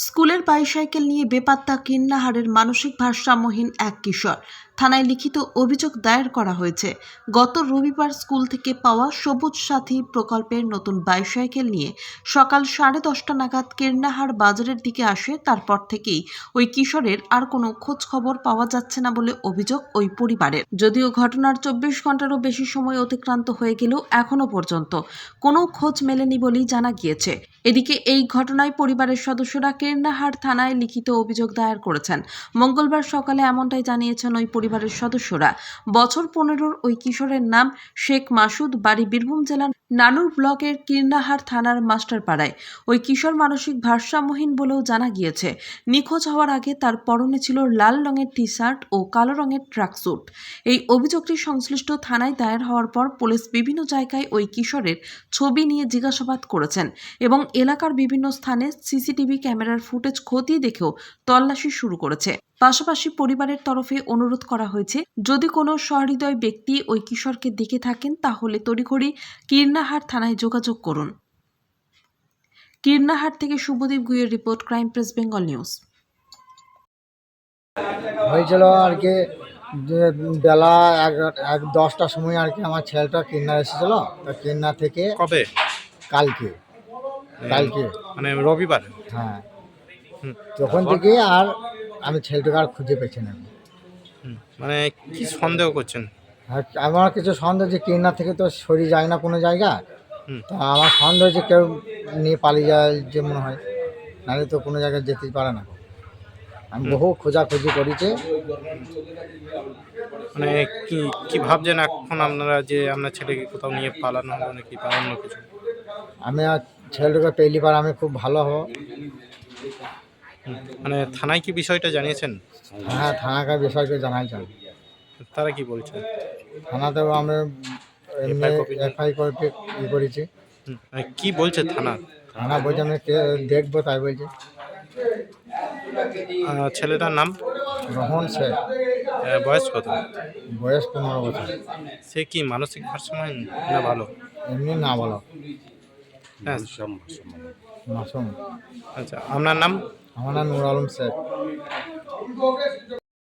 স্কুলের বাইসাইকেল নিয়ে বেপাত্তা কীর্ণাহারের মানসিক ভারসাম্যহীন এক কিশোর। থানায় লিখিত অভিযোগ দায়ের করা হয়েছে। গত রবিবার স্কুল থেকে পাওয়া সবুজ সাথী প্রকল্পের নতুন বাইসাইকেল নিয়ে সকাল 10:30 নাগাদ কীর্ণাহার বাজারের দিকে আসে। তারপর থেকেই ওই কিশোরের আর কোনো খোঁজ খবর পাওয়া যাচ্ছে না বলে অভিযোগ ওই পরিবারের। যদিও ঘটনার 24 ঘন্টারও বেশি সময় অতিক্রান্ত হয়ে গেলেও এখনো পর্যন্ত কোনো খোঁজ মেলেনি বলেই জানা গিয়েছে। এদিকে এই ঘটনায় পরিবারের সদস্যরা কীর্ণাহার থানায় লিখিত অভিযোগ দায়ের করেছেন। মঙ্গলবার সকালে এমনটাই জানিয়েছেন ওই পরিবারের সদস্যরা। বছর 15-র ওই কিশোরের নাম শেখ মাসুদ, বাড়ি বীরভূম জেলার নানুর ব্লকের কীর্ণাহার থানার মাস্টারপাড়ায়। ওই কিশোর মানসিক ভারসাম্যহীন বলেও জানা গিয়েছে। নিখোঁজ হওয়ার আগে তার পরনে ছিল লাল রঙের টি শার্ট ও কালো রঙের ট্র্যাকস্যুট। এই অভিযোগটি সংশ্লিষ্ট থানায় দায়ের হওয়ার পর পুলিশ বিভিন্ন জায়গায় ওই কিশোরের ছবি নিয়ে জিজ্ঞাসাবাদ করেছেন এবং এলাকার বিভিন্ন স্থানে সিসিটিভি ক্যামেরার ফুটেজ খতিয়ে দেখেও তল্লাশি শুরু করেছে। পাশাপাশি পরিবারের তরফে অনুরোধ করা হয়েছে, যদি কোনো সহৃদয় ব্যক্তি ওই কিশোরকে দেখে থাকেন তাহলে তড়িঘড়ি কীর্ণাহার থানায় যোগাযোগ করুন। কীর্ণাহার থেকে শুভদীপ গুইয়ের report, crime press Bengal news. হয়েছিল আর কি যে বেলা 10টার সময় আর কি আমার ছেলেটা কিন্নার এসেছিল। তো কিন্না থেকে কবে? কালকে মানে রবিবার। হ্যাঁ, তখন থেকে আর আমি ছেলেটাকে আর খুঁজে পেয়েছি না। মানে কি সন্দেহ করছেন? আর আমার কিছু সন্দেহ যে কিন্না থেকে তো সরিয়ে যায় না কোনো জায়গা। হুম। তা আমার সন্দেহ যে কেউ নিয়ে পালিয়ে যায় যে মনে হয়, নাহলে তো কোনো জায়গায় যেতেই পারে না। আমি বহু খোঁজাখুঁজি করেছি। মানে কি কি ভাবছেন এখন আপনারা, যে আপনার ছেলেকে কোথাও নিয়ে পালানো হবে নাকি বা অন্য কিছু? আমি আর ছেলেটাকে পেলি পার আমি খুব ভালো হব। মানে থানায় কি বিষয়টা জানিয়েছেন? হ্যাঁ, থানাকে বিষয়কে জানাইছেন। তারা কি বলছে? থানাতেও আমি এমনি এফআই করে করেছি। মানে কি বলছে থানা? থানা বলছে আমি দেখবো, তাই বলছে। ছেলেটার নাম? রোহন শেখ। বয়স কত? বয়স 15 বছর। সে কি মানসিক ভারসাম্যহীন না ভালো? এমনি না বলো, হ্যাঁ। মাসুম। আচ্ছা, আপনার নাম? আমার নাম নুর আলম শেখ।